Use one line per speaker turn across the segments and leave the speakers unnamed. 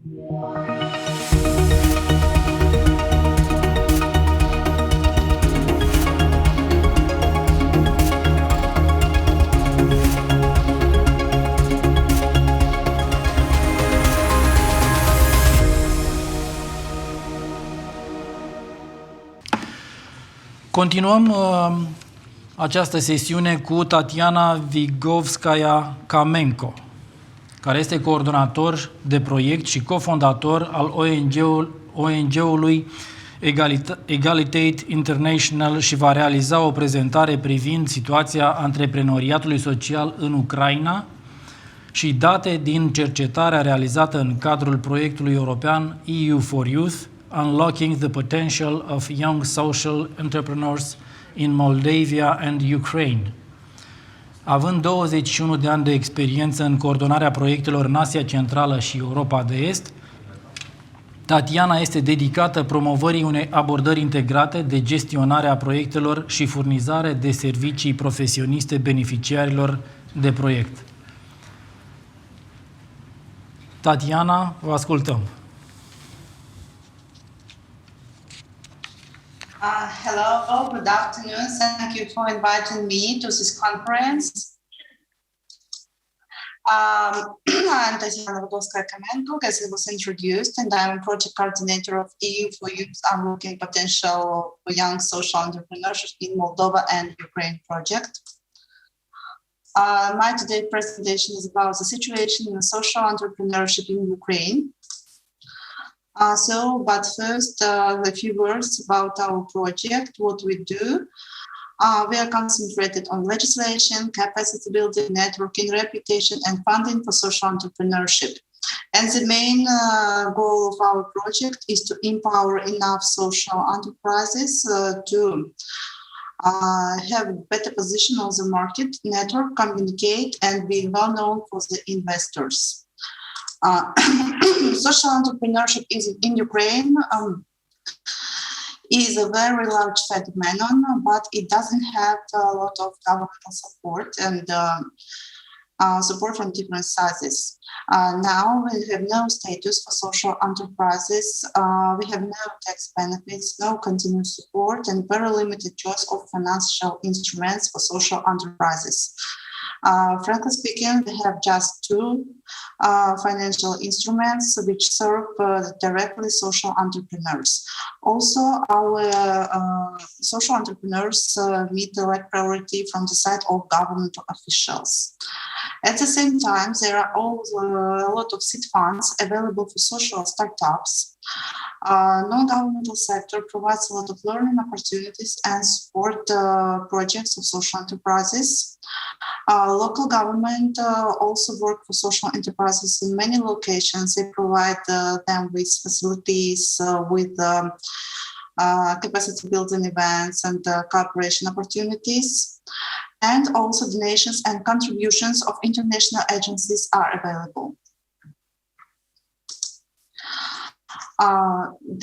Continuăm această sesiune cu Tatiana Vygovskaia Kamenko, care este coordonator de proiect și cofondator al ONG-ului Egalite International și va realiza o prezentare privind situația antreprenoriatului social în Ucraina și date din cercetarea realizată în cadrul proiectului european EU for Youth, Unlocking the Potential of Young Social Entrepreneurs in Moldova and Ukraine. Având 21 de ani de experiență în coordonarea proiectelor în Asia Centrală și Europa de Est, Tatiana este dedicată promovării unei abordări integrate de gestionare a proiectelor și furnizare de servicii profesioniste beneficiarilor de proiect. Tatiana, vă ascultăm.
Hello, good afternoon. Thank you for inviting me to this conference. I'm Tatiana Vygovskaia Kamenko, as it was introduced, and I'm project coordinator of EU for Youth Unlocking Potential for Young Social Entrepreneurship in Moldova and Ukraine project. My today's presentation is about the situation in social entrepreneurship in Ukraine. But first, a few words about our project, what we do. We are concentrated on legislation, capacity building, networking, reputation, and funding for social entrepreneurship. And the main goal of our project is to empower enough social enterprises to have a better position on the market, network, communicate, and be well known for the investors. Social entrepreneurship in Ukraine is a very large phenomenon, but it doesn't have a lot of governmental support and support from different sizes. Now we have no status for social enterprises, we have no tax benefits, no continuous support, and very limited choice of financial instruments for social enterprises. Frankly speaking, we have just two financial instruments which serve directly social entrepreneurs. Also, our social entrepreneurs meet the right priority from the side of government officials. At the same time, there are also a lot of seed funds available for social startups. Non-governmental sector provides a lot of learning opportunities and support projects of social enterprises. Local government also work for social enterprises in many locations. They provide them with facilities, with capacity building events and cooperation opportunities. And also donations and contributions of international agencies are available.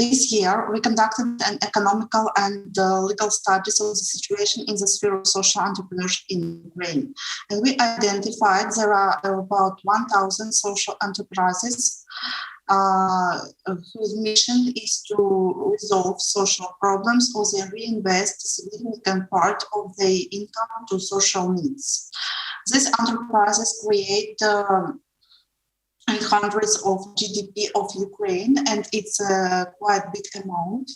This year, we conducted an economical and legal studies of the situation in the sphere of social entrepreneurship in Ukraine. And we identified there are about 1,000 social enterprises whose mission is to resolve social problems or they reinvest a significant part of their income to social needs. These enterprises create hundreds of GDP of Ukraine, and it's a quite big amount.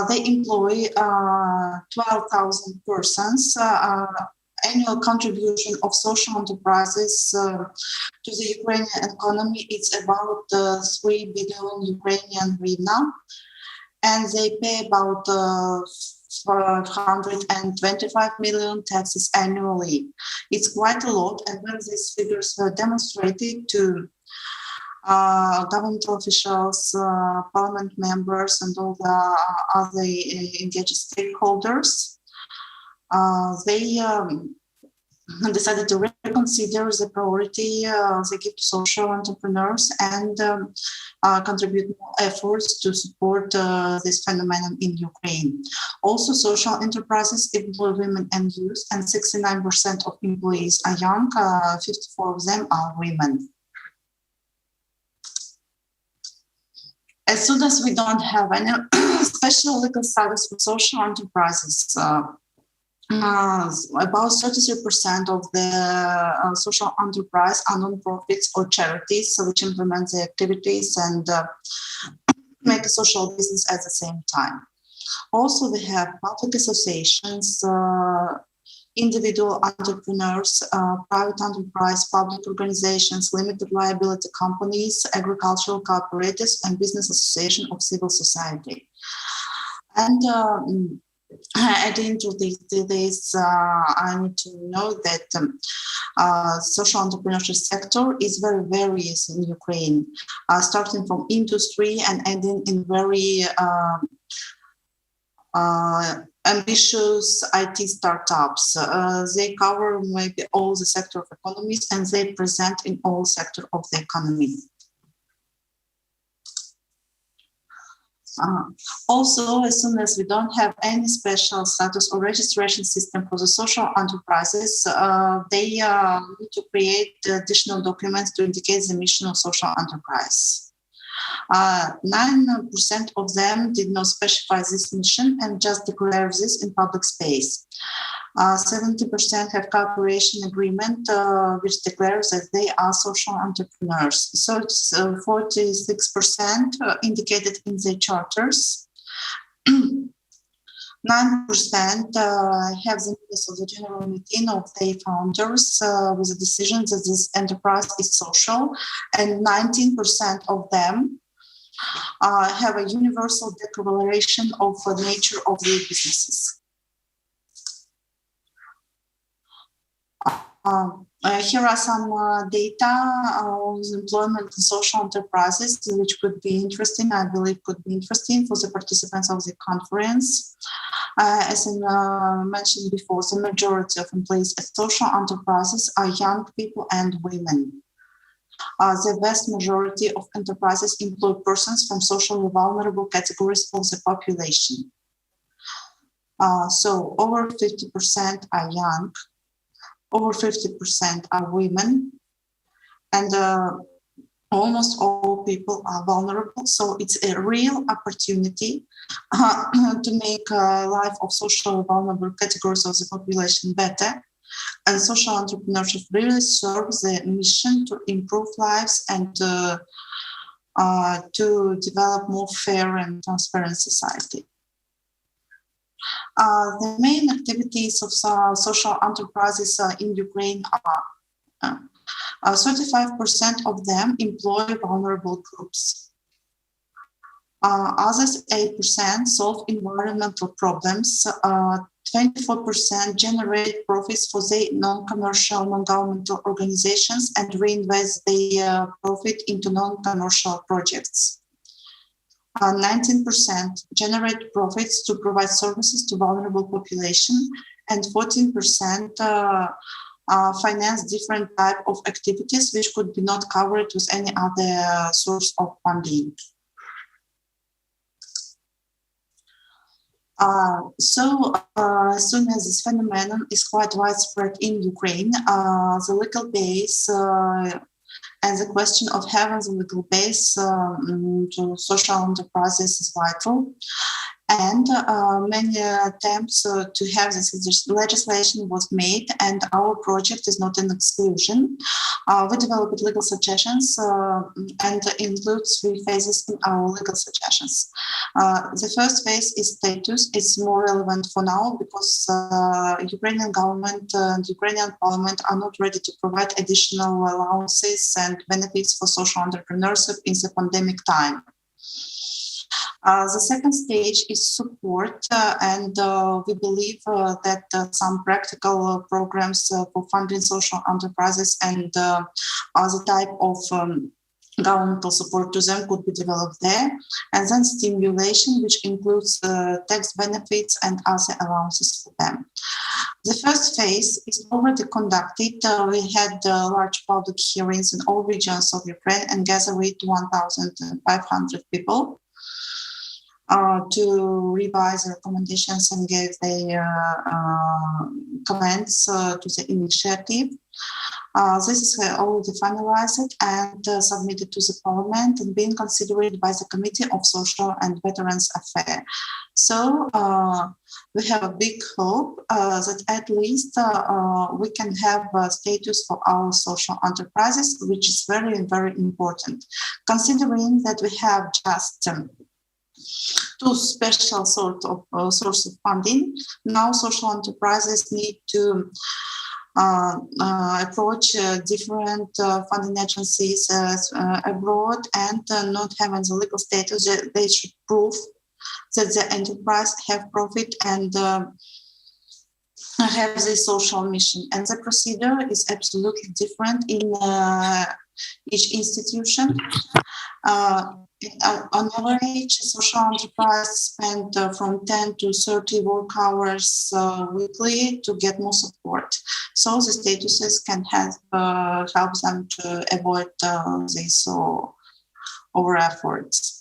They employ 12,000 persons. Annual contribution of social enterprises to the Ukrainian economy is about 3 billion Ukrainian hryvnia, and they pay about 425 million taxes annually. It's quite a lot, and when these figures were demonstrated to governmental officials, parliament members, and all the other engaged stakeholders, they decided to reconsider the priority they give to social entrepreneurs and contribute more efforts to support this phenomenon in Ukraine. Also, social enterprises employ women and youth, and 69% of employees are young, 54% of them are women. as soon as we don't have any special legal status for social enterprises, about 33% of the social enterprise are non-profits or charities, which implement the activities and make a social business at the same time. Also, we have public associations, individual entrepreneurs, private enterprise, public organizations, limited liability companies, agricultural cooperatives, and business association of civil society. And adding to this, I need to know that social entrepreneurship sector is very various in Ukraine, starting from industry and ending in very ambitious IT startups. They cover maybe all the sector of economies and they present in all sector of the economy. Also, as soon as we don't have any special status or registration system for the social enterprises, they need to create additional documents to indicate the mission of social enterprise. 9% of them did not specify this mission and just declare this in public space. 70% have cooperation agreement, which declares that they are social entrepreneurs. So it's 46% indicated in their charters. 9% have the minutes of the general meeting of their founders with the decision that this enterprise is social, and 19% of them have a universal declaration of the nature of their businesses. Here are some data on employment in social enterprises, which could be interesting, I believe could be interesting for the participants of the conference. As I mentioned before, the majority of employees at social enterprises are young people and women. The vast majority of enterprises employ persons from socially vulnerable categories of the population. So over 50% are young, over 50% are women, and almost all people are vulnerable. So it's a real opportunity to make life of socially vulnerable categories of the population better. And social entrepreneurship really serves the mission to improve lives and to develop more fair and transparent society. The main activities of social enterprises in Ukraine are 35% of them employ vulnerable groups. Others 8% solve environmental problems. 24% generate profits for their non-commercial, non-governmental organizations and reinvest their profit into non-commercial projects. 19% generate profits to provide services to vulnerable population, and 14% finance different type of activities which could be not covered with any other source of funding. As soon as this phenomenon is quite widespread in Ukraine, the legal base and the question of having the legal base to social enterprises is vital. And many attempts to have this legislation was made, and our project is not an exclusion. We developed legal suggestions and includes 3 phases in our legal suggestions. The first phase is status. It's more relevant for now because Ukrainian government and Ukrainian parliament are not ready to provide additional allowances and benefits for social entrepreneurship in the pandemic time. The second stage is support, and we believe that some practical programs for funding social enterprises and other type of governmental support to them could be developed there. And then stimulation, which includes tax benefits and other allowances for them. The first phase is already conducted. We had large public hearings in all regions of Ukraine and gathered 1,500 people. to revise the recommendations and give their comments to the initiative. This is already finalized and submitted to the Parliament and being considered by the Committee of Social and Veterans Affairs. So we have a big hope that at least we can have a status for our social enterprises, which is very, very important, considering that we have just two special source of funding. Now social enterprises need to approach different funding agencies abroad and not having the legal status. They should prove that the enterprise have profit and have this social mission. And the procedure is absolutely different in each institution. On average, social enterprise spend from 10 to 30 work hours weekly to get more support. So the statuses can help them to avoid these over efforts.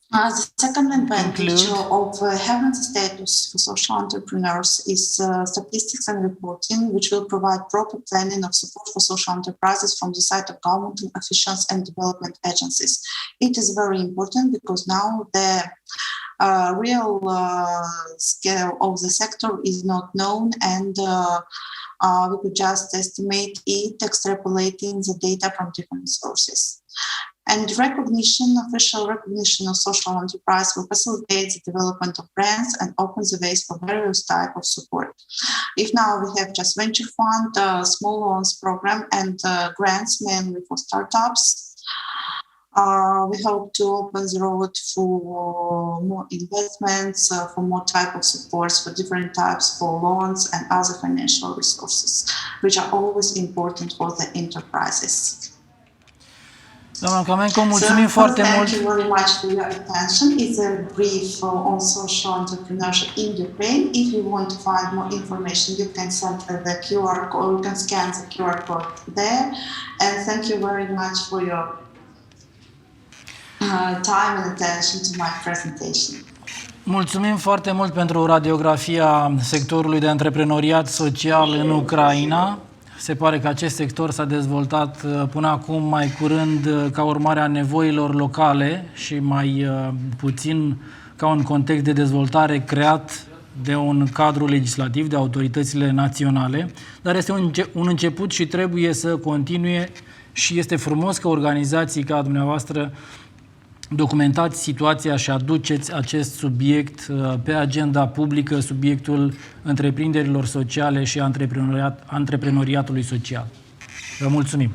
The second advantage of having the status for social entrepreneurs is statistics and reporting, which will provide proper planning of support for social enterprises from the side of government officials and development agencies. It is very important because now the real scale of the sector is not known, and we could just estimate it extrapolating the data from different sources. And official recognition of social enterprise will facilitate the development of brands and open the ways for various types of support. If now we have just venture fund, small loans program, and grants mainly for startups, we hope to open the road for more investments, for more type of supports, for different types, for loans and other financial resources, which are always important for the enterprises.
Doamna Kamenko, mulțumim foarte mult.
Thank you very much for your attention. It's a brief on social entrepreneurship in Ukraine. If you want to find more information, you can send the QR code, you can scan the QR code there. And thank you very much for your time and attention to my presentation.
Mulțumim foarte mult pentru radiografia sectorului de antreprenoriat social în Ucraina. Se pare că acest sector s-a dezvoltat până acum mai curând ca urmare a nevoilor locale și mai puțin ca un context de dezvoltare creat de un cadru legislativ, de autoritățile naționale, dar este un început și trebuie să continue și este frumos că organizații ca dumneavoastră documentați situația și aduceți acest subiect pe agenda publică, subiectul întreprinderilor sociale și antreprenoriatului social. Vă mulțumim!